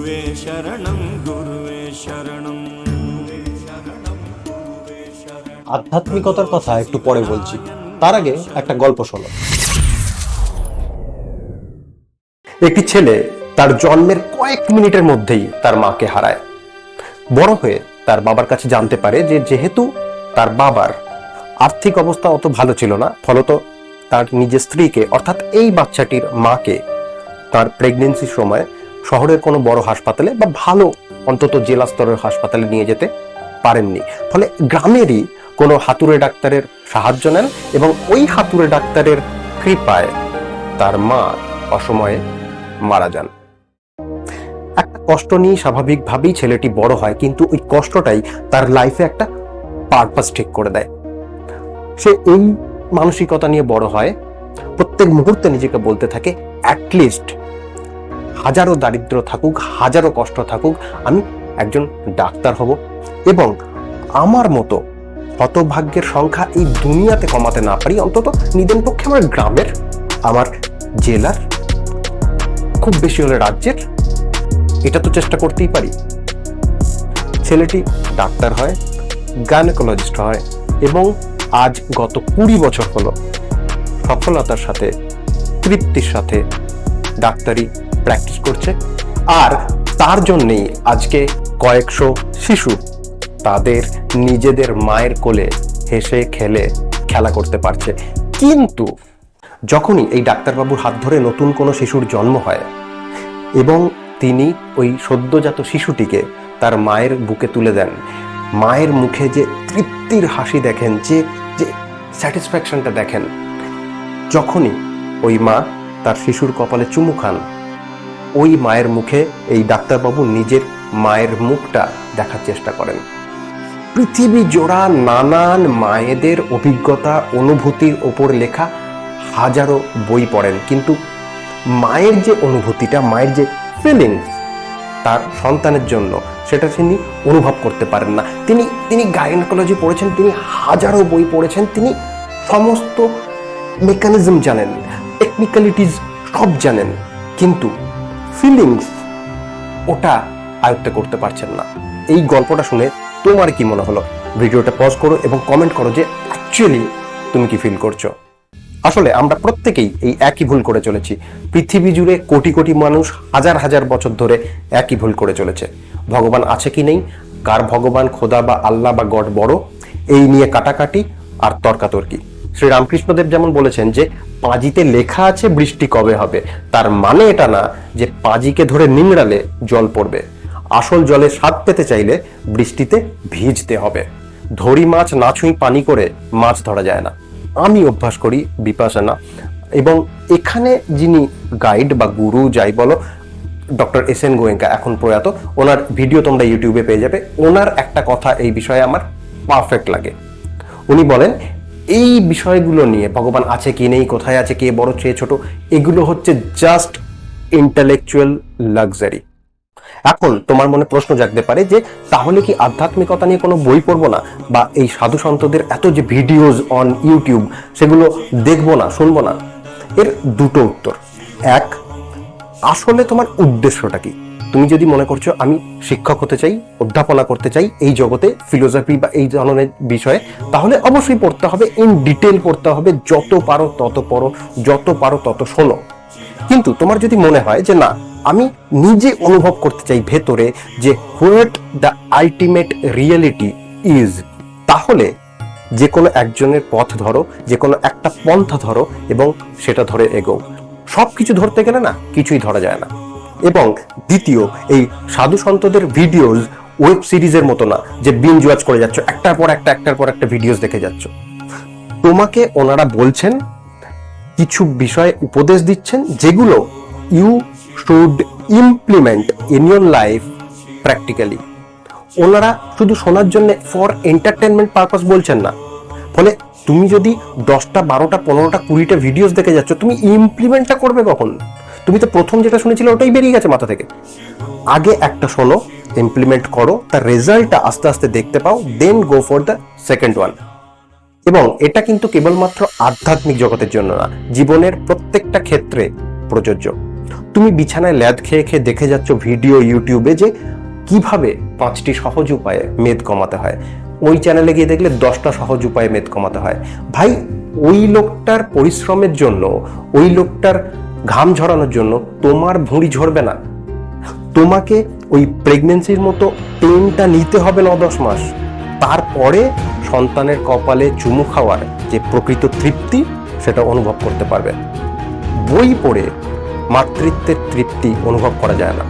गुरुवे शरणं गुरुवे शरणं गुरुवे शरणं गुरुवे शरणं। আধ্যাত্মিকতার কথা একটু পরে বলছি, তার আগে একটা গল্প শোনো। একটি ছেলে তার জন্মের কয়েক মিনিটের মধ্যেই তার মাকে হারায়। বড় হয়ে তার বাবার কাছে জানতে পারে যে যেহেতু তার বাবার আর্থিক অবস্থা অত ভালো ছিল না, ফলত তার নিজের স্ত্রীকে অর্থাৎ এই বাচ্চাটির মাকে তার প্রেগনেন্সির সময় শহরের কোনো বড় হাসপাতালে বা ভালো অন্তত জেলা স্তরের হাসপাতালে নিয়ে যেতে পারেননি। ফলে গ্রামেরই কোনো হাতুড়ে ডাক্তারের সাহায্য নেন এবং ওই হাতুড়ে ডাক্তারের কৃপায় তার মা অসময়ে মারা যান। একটা কষ্ট নিয়ে স্বাভাবিকভাবেই ছেলেটি বড় হয়, কিন্তু ওই কষ্টটাই তার লাইফে একটা পারপাস ঠিক করে দেয়। সে এই মানসিকতা নিয়ে বড় হয়, প্রত্যেক মুহূর্তে নিজেকে বলতে থাকে অ্যাটলিস্ট হাজারো দারিদ্র থাকুক, হাজারো কষ্ট থাকুক, আমি একজন ডাক্তার হব এবং আমার মতো হতভাগ্যের সংখ্যা এই দুনিয়াতে কমাতে না পারি, অন্তত নিদেন পক্ষে আমার গ্রামের, আমার জেলার, খুব বেশি হলে রাজ্যের, এটা তো চেষ্টা করতেই পারি। ছেলেটি ডাক্তার হয়, গাইনোকোলজিস্ট হয় এবং আজ গত 20 বছর হলো সফলতার সাথে, তৃপ্তির সাথে ডাক্তারি প্র্যাকটিস করছে। আর তার জন্যই আজকে কয়েকশো শিশু তাদের নিজেদের মায়ের কোলে হেসে খেলে খেলা করতে পারছে। কিন্তু যখনই এই ডাক্তারবাবুর হাত ধরে নতুন কোনো শিশুর জন্ম হয় এবং তিনি ওই সদ্যজাত শিশুটিকে তার মায়ের বুকে তুলে দেন, মায়ের মুখে যে তৃপ্তির হাসি দেখেন, যে যে স্যাটিসফ্যাকশনটা দেখেন, যখনই ওই মা তার শিশুর কপালে চুমু খান, ওই মায়ের মুখে এই ডাক্তারবাবু নিজের মায়ের মুখটা দেখার চেষ্টা করেন। পৃথিবী জোড়া নানান মায়েদের অভিজ্ঞতা, অনুভূতির ওপর লেখা হাজারো বই পড়েন, কিন্তু মায়ের যে অনুভূতিটা, মায়ের যে ফিলিংস তার সন্তানের জন্য, সেটা তিনি অনুভব করতে পারেন না। তিনি গাইনোকোলজি পড়েছেন, তিনি হাজারো বই পড়েছেন, তিনি সমস্ত মেকানিজম জানেন, টেকনিক্যালিটিস সব জানেন, কিন্তু ফিলিংস ওটা আয়ত্ত করতে পারছেন না। এই গল্পটা শুনে তোমার কি মনে হলো? ভিডিওটা পজ করো এবং কমেন্ট করো যে অ্যাকচুয়ালি তুমি কি ফিল করছো। আসলে আমরা প্রত্যেকেই এই একই ভুল করে চলেছি। পৃথিবী জুড়ে কোটি কোটি মানুষ হাজার হাজার বছর ধরে একই ভুল করে চলেছে। ভগবান আছে কি নেই, কার ভগবান, খোদা বা আল্লাহ বা গড বড়, এই নিয়ে কাটাকাটি আর তর্কাতর্কি। শ্রী রামকৃষ্ণদেব যেমন বলেছেন যে পাঁজিতে লেখা আছে বৃষ্টি কবে হবে, তার মানে এটা না যে পাঁজিকে ধরে নিংড়ালে জল পড়বে। আসল জলে স্বাদ পেতে চাইলে বৃষ্টিতে ভিজতে হবে। ধরি মাছ না ছুঁই পানি করে মাছ ধরা যায় না। আমি অভ্যাস করি বিপাশনা, এবং এখানে যিনি গাইড বা গুরু যাই বলো, ডক্টর এস.এন. গোয়েঙ্কা, এখন প্রয়াত, ওনার ভিডিও তোমরা ইউটিউবে পেয়ে যাবে। ওনার একটা কথা এই বিষয়ে আমার পারফেক্ট লাগে। উনি বলেন এই বিষয়গুলো নিয়ে, ভগবান আছে কি নেই, কোথায় আছে, কে বড় চেয়ে ছোট, এগুলো হচ্ছে জাস্ট ইন্টেলেকচুয়াল লাক্সারি। এখন তোমার মনে প্রশ্ন জাগতে পারে যে তাহলে কি আধ্যাত্মিকতা নিয়ে কোনো বই পড়বো না, বা এই সাধু সন্তদের এত যে ভিডিওজ অন ইউটিউব সেগুলো দেখবো না, শুনবো না? এর দুটো উত্তর। এক, আসলে তোমার উদ্দেশ্যটা কি? তুমি যদি মনে করছো আমি শিক্ষক হতে চাই, অধ্যাপনা করতে চাই এই জগতে, ফিলোসফি বা এই ধরনের বিষয়ে, তাহলে অবশ্যই পড়তে হবে, ইন ডিটেল পড়তে হবে, যত পারো তত পড়ো, যত পারো তত শোনো। কিন্তু তোমার যদি মনে হয় যে না, আমি নিজে অনুভব করতে চাই ভেতরে যে what the ultimate reality is, তাহলে যে কোনো একজনের পথ ধরো, যে কোনো একটা পন্থা ধরো এবং সেটা ধরে এগোও। সবকিছু ধরতে গেলে না কিছুই ধরা যায় না। এবং দ্বিতীয়, এই সাধু সন্তদের ভিডিওস ওয়েব সিরিজের মতো না যে বিঞ্জ ওয়াচ করে যাচ্ছ, একটার পর একটা ভিডিওস দেখে যাচ্ছ। তোমাকে ওনারা বলছেন, কিছু বিষয়ে উপদেশ দিচ্ছেন, যেগুলো you should implement in your life practically. ওনারা শুধু শোনার জন্য ফর এন্টারটেনমেন্ট পারপাস বলছেন না। ফলে তুমি যদি 10টা 12টা 15টা 20টা ভিডিওস দেখে যাচ্ছ, তুমি ইমপ্লিমেন্টটা করবে কখন? তুমি তো প্রথম যেটা শুনেছিলে ওটাই বেরিয়ে গেছে মাথা থেকে। আগে একটা শোনো, ইমপ্লিমেন্ট করো, তার রেজাল্টটা আস্তে আস্তে দেখতে পাও, then go for the second one. এবং এটা কিন্তু কেবলমাত্র আধ্যাত্মিক জগতের জন্য না, জীবনের প্রত্যেকটা ক্ষেত্রে প্রযোজ্য। তুমি বিছানায় ল্যাদ খেয়ে খেয়ে দেখে যাচ্ছ ভিডিও ইউটিউবে যে কিভাবে 5টি সহজ উপায়ে মেদ কমাতে হয়, ওই চ্যানেলে গিয়ে দেখলে 10টা সহজ উপায়ে মেদ কমাতে হয়। ভাই, ওই লোকটার পরিশ্রমের জন্য, ওই লোকটার ঘাম ঝরানোর জন্য তোমার ভুঁড়ি ঝরবে না। তোমাকে ওই প্রেগনেন্সির মতো পেনটা নিতে হবে 9-10 মাস, তারপরে সন্তানের কপালে চুমু খাওয়ার যে প্রকৃত তৃপ্তি সেটা অনুভব করতে পারবে। বই পড়ে মাতৃত্বের তৃপ্তি অনুভব করা যায় না।